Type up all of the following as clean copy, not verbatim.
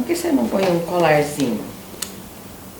que você não põe um colarzinho?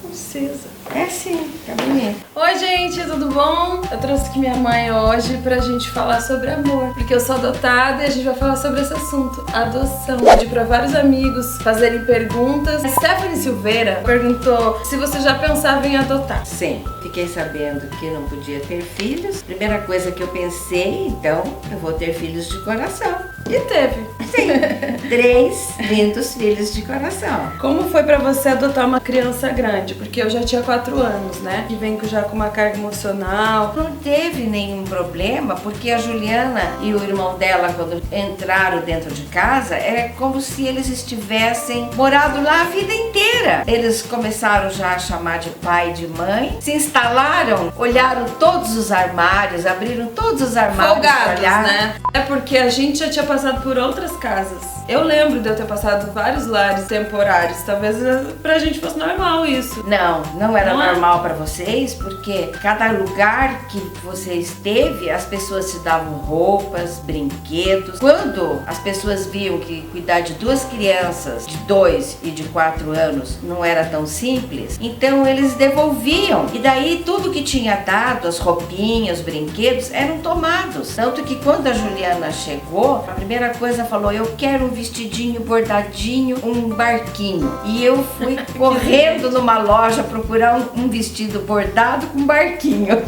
Não precisa. É sim, tá bonito. Oi gente, tudo bom? Eu trouxe aqui minha mãe hoje pra gente falar sobre amor, porque eu sou adotada e a gente vai falar sobre esse assunto, adoção. Pedi pra vários amigos fazerem perguntas. A Stephanie Silveira perguntou se você já pensava em adotar. Sim, fiquei sabendo que não podia ter filhos. Primeira coisa que eu pensei, então, eu vou ter filhos de coração. E teve. Sim, 3 lindos filhos de coração. Como foi pra você adotar uma criança grande? Porque eu já tinha 4 anos, né? Que vem já com uma carga emocional. Não teve nenhum problema, porque a Juliana e o irmão dela, quando entraram dentro de casa, é como se eles estivessem morado lá a vida inteira. Eles começaram já a chamar de pai e de mãe, se instalaram, olharam todos os armários, abriram todos os armários. Folgados, né? É porque a gente já tinha passado por outras casas. Eu lembro de eu ter passado vários lares temporários. Talvez pra gente fosse normal isso. Não era Não é? normal para vocês, porque cada lugar que você esteve, as pessoas te davam roupas, brinquedos. Quando as pessoas viam que cuidar de 2 crianças de 2 e de 4 anos não era tão simples, então eles devolviam. E daí tudo que tinha dado, as roupinhas, os brinquedos, eram tomados. Tanto que quando a Juliana chegou, a primeira coisa falou: eu quero um vestidinho bordadinho, um barquinho. E eu fui correndo numa loja procurar um vestido bordado com barquinho.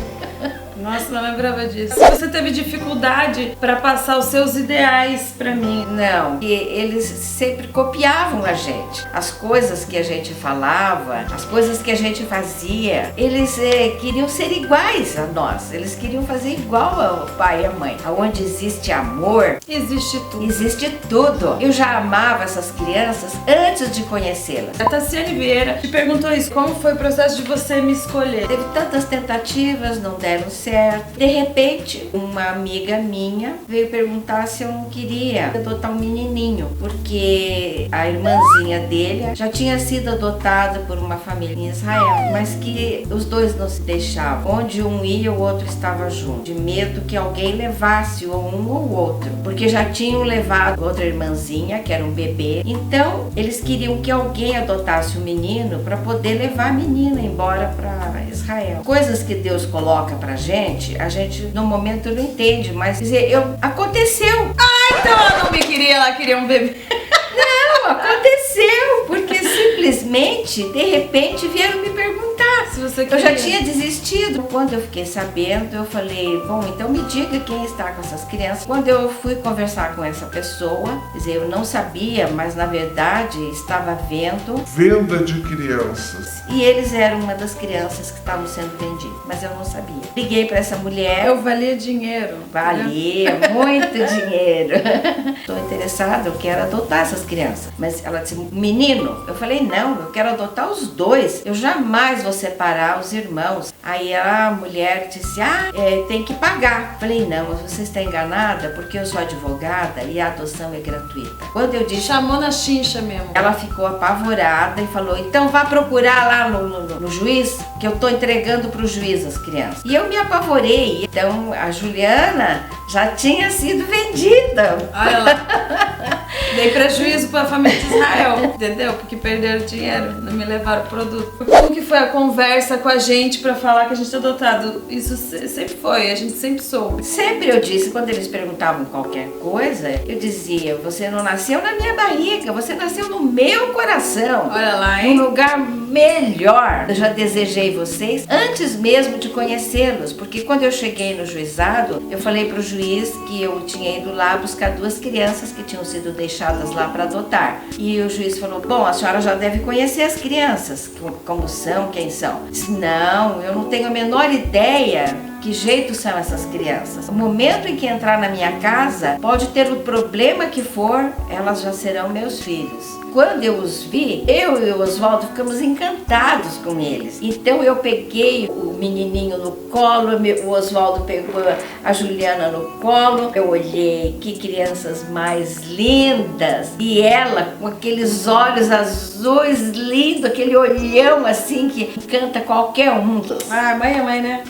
Nossa, não lembrava disso. Você teve dificuldade pra passar os seus ideais pra mim? Não, e eles sempre copiavam a gente. As coisas que a gente falava, as coisas que a gente fazia, eles queriam ser iguais a nós. Eles queriam fazer igual ao pai e à mãe. Onde existe amor, Existe tudo. existe tudo. Eu já amava essas crianças antes de conhecê-las. A Tassiane Vieira te perguntou isso. Como foi o processo de você me escolher? Teve tantas tentativas, não deram certo. De repente, uma amiga minha veio perguntar se eu não queria adotar um menininho, porque a irmãzinha dele já tinha sido adotada por uma família em Israel, mas que os dois não se deixavam. Onde um ia, o outro estava junto, de medo que alguém levasse ou um ou o outro, porque já tinham levado outra irmãzinha, que era um bebê. Então, eles queriam que alguém adotasse o menino para poder levar a menina embora para Israel. Coisas que Deus coloca pra gente, a gente no momento não entende, mas quer dizer, aconteceu. Então ela não me queria, ela queria um bebê. Não, aconteceu, porque simplesmente, de repente, vieram me perguntar Se você eu queria. já tinha desistido. Quando eu fiquei sabendo, eu falei: bom, então me diga quem está com essas crianças. Quando eu fui conversar com essa pessoa, quer dizer, eu não sabia, mas na verdade estava vendo, Venda de crianças. e eles eram uma das crianças que estavam sendo vendidas, mas eu não sabia. Liguei para essa mulher. Eu valia dinheiro. Valia muito dinheiro. Estou interessada, eu quero adotar essas crianças. Mas ela disse: menino? Eu falei: não, eu quero adotar os 2. Eu jamais vou separar os irmãos. Aí a mulher disse: tem que pagar. Eu falei: não, mas você está enganada, porque eu sou advogada e a adoção é gratuita. Quando eu disse, Chamou na chincha mesmo. ela ficou apavorada e falou: então vá procurar lá no juiz, que eu tô entregando pro juiz as crianças. E eu me apavorei. Então a Juliana já tinha sido vendida. Olha lá. Dei prejuízo pra família de Israel, entendeu? Porque perderam dinheiro, não me levaram o produto. Como que foi a conversa com a gente pra falar que a gente é adotado? Isso sempre foi, a gente sempre soube. Sempre eu disse, quando eles perguntavam qualquer coisa, eu dizia: você não nasceu na minha barriga, você nasceu no meu coração. Olha lá, Num hein? lugar melhor. Eu já desejei vocês antes mesmo de conhecê-los, porque quando eu cheguei no juizado, eu falei pro juiz que eu tinha ido lá buscar 2 crianças que tinham sido deixadas lá para adotar. E o juiz falou: bom, a senhora já deve conhecer as crianças, como são, quem são. Eu disse: não, eu não tenho a menor ideia que jeito são essas crianças. O momento em que entrar na minha casa, pode ter o problema que for, elas já serão meus filhos. Quando eu os vi, eu e o Oswaldo ficamos encantados com eles. Então eu peguei o menininho no colo, o Oswaldo pegou a Juliana no colo. Eu olhei, que crianças mais lindas. E ela com aqueles olhos azuis lindos, aquele olhão assim que encanta qualquer um. Ah, mãe é mãe, né?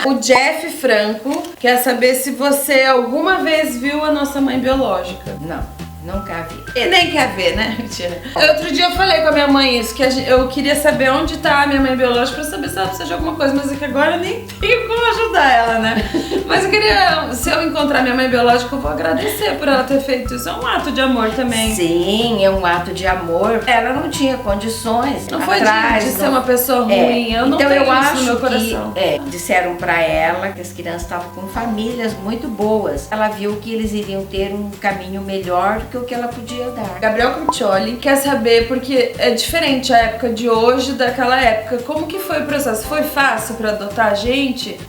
O Jeff Franco quer saber se você alguma vez viu a nossa mãe biológica. Não. Nunca vi. E nem quer ver, né? Mentira. Outro dia eu falei com a minha mãe isso, que eu queria saber onde tá a minha mãe biológica pra saber se ela precisa de alguma coisa, mas é que agora eu nem tenho como ajudar ela, né? Mas eu queria, se eu encontrar minha mãe biológica, eu vou agradecer por ela ter feito isso. É um ato de amor também. Sim, é um ato de amor. Ela não tinha condições. Não foi de ser uma pessoa ruim, eu não então tenho eu isso acho no meu coração. que disseram pra ela que as crianças estavam com famílias muito boas. Ela viu que eles iriam ter um caminho melhor do que o que ela podia dar. Gabriel Curcioli quer saber, porque é diferente a época de hoje daquela época. Como que foi o processo? Foi fácil pra adotar a gente?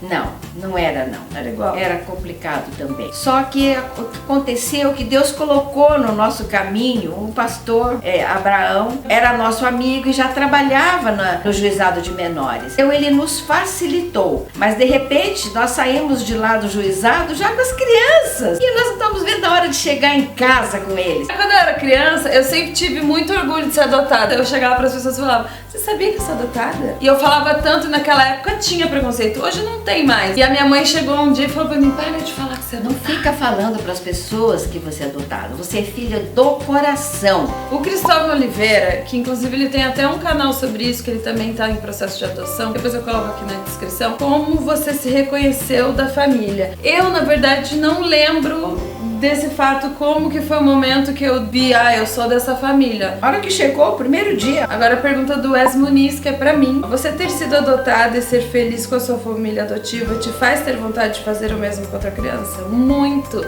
Não era não. Era igual? Era complicado também. Só que o que aconteceu, que Deus colocou no nosso caminho um pastor, Abraão, era nosso amigo e já trabalhava no juizado de menores. Então ele nos facilitou. Mas de repente nós saímos de lá do juizado já com as crianças. E nós não estamos vendo a hora de chegar em casa com eles. Quando eu era criança, eu sempre tive muito orgulho de ser adotada. Eu chegava para as pessoas e falava: você sabia que eu sou adotada? E eu falava tanto, naquela época tinha preconceito, hoje não tem mais. E a minha mãe chegou um dia e falou pra mim: para de falar que você é adotada. Não fica falando para as pessoas que você é adotada. Você é filha do coração. O Cristóvão Oliveira, que inclusive ele tem até um canal sobre isso, que ele também tá em processo de adoção, depois eu coloco aqui na descrição, como você se reconheceu da família. Eu, na verdade, não lembro desse fato, como que foi o momento que eu vi, eu sou dessa família. A hora que chegou, o primeiro dia. Agora a pergunta do Wes Muniz, que é pra mim. Você ter sido adotada e ser feliz com a sua família adotiva te faz ter vontade de fazer o mesmo com outra criança? Muito.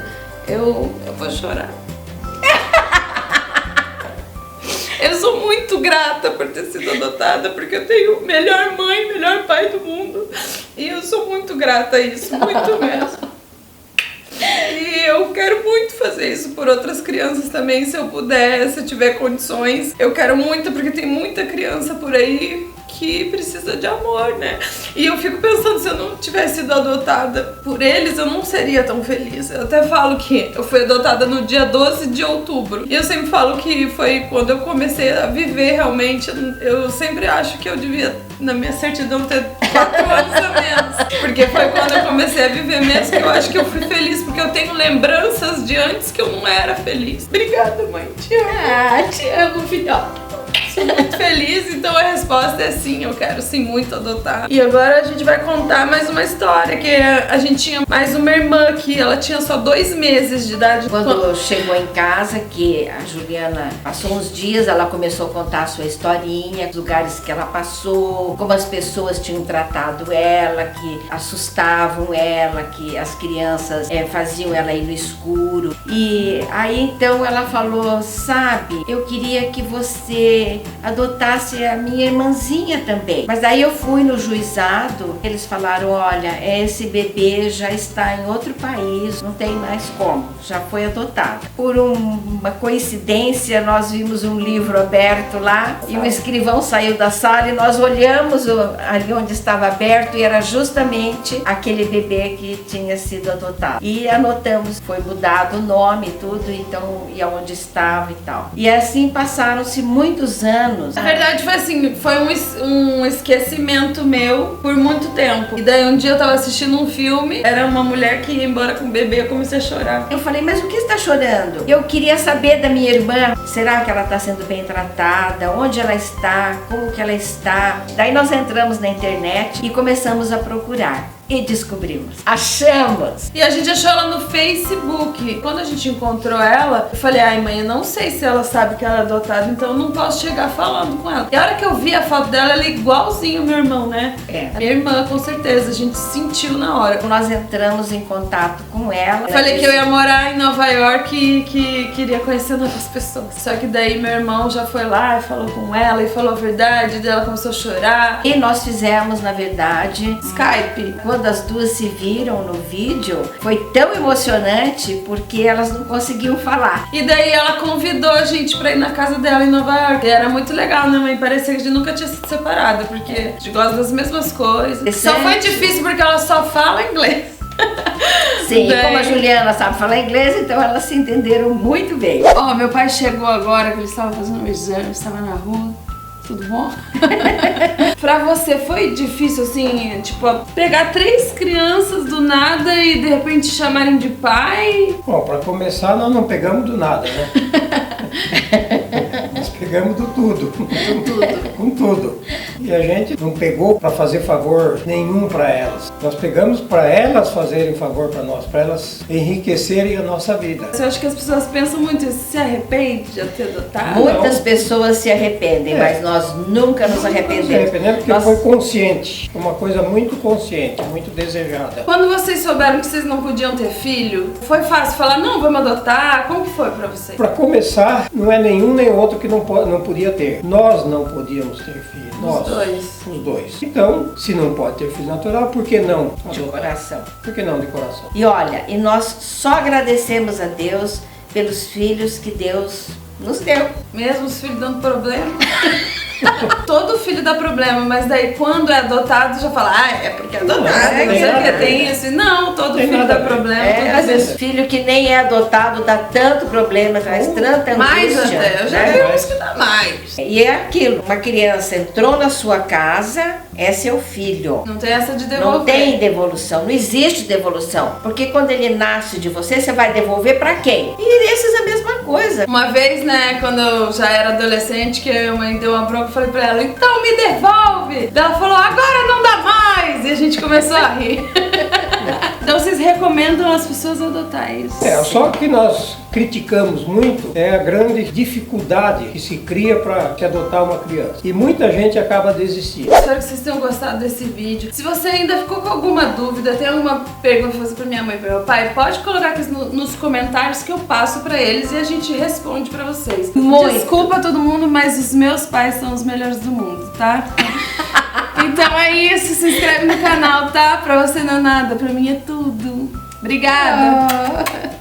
Eu vou chorar. Eu sou muito grata por ter sido adotada, porque eu tenho melhor mãe, melhor pai do mundo. E eu sou muito grata a isso, muito mesmo. E eu quero muito fazer isso por outras crianças também, se eu puder, se eu tiver condições. Eu quero muito, porque tem muita criança por aí que precisa de amor, né? E eu fico pensando, se eu não tivesse sido adotada por eles, eu não seria tão feliz. Eu até falo que eu fui adotada no dia 12 de outubro. E eu sempre falo que foi quando eu comecei a viver realmente. Eu sempre acho que eu devia, na minha certidão, ter 4 anos a menos. Porque foi quando eu comecei a viver mesmo que eu acho que eu fui feliz. Porque eu tenho lembranças de antes que eu não era feliz. Obrigada, mãe. Te amo. Te amo, filhote. Sou muito feliz, então a resposta é sim, eu quero sim muito adotar. E agora a gente vai contar mais uma história, que a gente tinha mais uma irmã que ela tinha só 2 meses de idade. Quando chegou em casa, que a Juliana passou uns dias, ela começou a contar a sua historinha, os lugares que ela passou, como as pessoas tinham tratado ela, que assustavam ela, que as crianças faziam ela ir no escuro. E aí então ela falou: sabe, eu queria que você adotasse a minha irmãzinha também. Mas aí eu fui no juizado, eles falaram: olha, esse bebê já está em outro país, não tem mais como, já foi adotado. Por uma coincidência, nós vimos um livro aberto lá e o escrivão saiu da sala e nós olhamos ali onde estava aberto e era justamente aquele bebê que tinha sido adotado. E anotamos, foi mudado o nome e tudo, então, e aonde estava e tal. E assim passaram-se muitos anos. Na verdade foi assim, foi um esquecimento meu por muito tempo. E daí um dia eu tava assistindo um filme, era uma mulher que ia embora com o bebê, eu comecei a chorar. Eu falei: mas o que está chorando? Eu queria saber da minha irmã, será que ela está sendo bem tratada? Onde ela está? Como que ela está? Daí nós entramos na internet e começamos a procurar. E descobrimos, achamos. E a gente achou ela no Facebook. Quando a gente encontrou ela, eu falei: ai mãe, eu não sei se ela sabe que ela é adotada, então eu não posso chegar falando com ela. E a hora que eu vi a foto dela, ela é igualzinho ao meu irmão, né? A minha irmã, com certeza, a gente sentiu na hora. Nós entramos em contato com ela. Eu falei que eu ia morar em Nova York e que queria conhecer novas pessoas. Só que daí meu irmão já foi lá e falou com ela e falou a verdade, daí ela começou a chorar. E nós fizemos, na verdade, Skype. Quando as duas se viram no vídeo, foi tão emocionante porque elas não conseguiam falar. E daí ela convidou a gente pra ir na casa dela em Nova York. E era muito legal, né, mãe? Parecia que a gente nunca tinha sido separada, porque a gente gosta das mesmas coisas. Só foi difícil porque ela só fala inglês. Sim, daí... como a Juliana sabe falar inglês, então elas se entenderam muito bem. Meu pai chegou agora, que ele estava fazendo um exame, estava na rua. tudo bom? Pra você foi difícil, assim, tipo, pegar 3 crianças do nada e de repente chamarem de pai? Bom, para começar, nós não pegamos do nada, né? Nós pegamos do tudo. Com tudo. E a gente não pegou para fazer favor nenhum para elas. Nós pegamos para elas fazerem favor para nós, para elas enriquecerem a nossa vida. Eu acho que as pessoas pensam muito isso, se arrepende de ter adotado? Muitas pessoas se arrependem, mas nós nunca nos arrependemos. Porque foi consciente, uma coisa muito consciente, muito desejada. Quando vocês souberam que vocês não podiam ter filho, foi fácil falar, não, vamos adotar? Como que foi pra vocês? Para começar, não é nenhum nem outro que não podia ter. Nós não podíamos ter filho. Nós, os dois. Então, se não pode ter filho natural, por que não adotar? De coração. Por que não de coração? E olha, e nós só agradecemos a Deus pelos filhos que Deus nos deu. Mesmo os filhos dando problema? Todo filho dá problema, mas daí quando é adotado já fala, é porque é adotado, não sei o que tem isso. Não, todo filho dá problema. Às vezes filho que nem é adotado dá tanto problema, traz tanta angústia. Mais até, eu já vi uns que dá mais. E é aquilo, uma criança entrou na sua casa, é seu filho. Não tem essa de devolver. Não tem devolução, não existe devolução. Porque quando ele nasce de você, você vai devolver pra quem? E esses é a mesma coisa. Uma vez, né, quando eu já era adolescente, que a mãe deu uma bronca, eu falei pra ela, então me devolve! Ela falou, agora não dá mais! E a gente começou a rir. Então vocês recomendam as pessoas adotar isso? Só que nós criticamos muito é a grande dificuldade que se cria para se adotar uma criança. E muita gente acaba desistindo. Espero que vocês tenham gostado desse vídeo. Se você ainda ficou com alguma dúvida, tem alguma pergunta pra fazer pra minha mãe e pro meu pai, pode colocar aqui nos comentários que eu passo pra eles e a gente responde pra vocês. Muito. Desculpa todo mundo, mas os meus pais são os melhores do mundo, tá? Então é isso, se inscreve no canal, tá? Pra você não é nada, pra mim é tudo. Obrigada!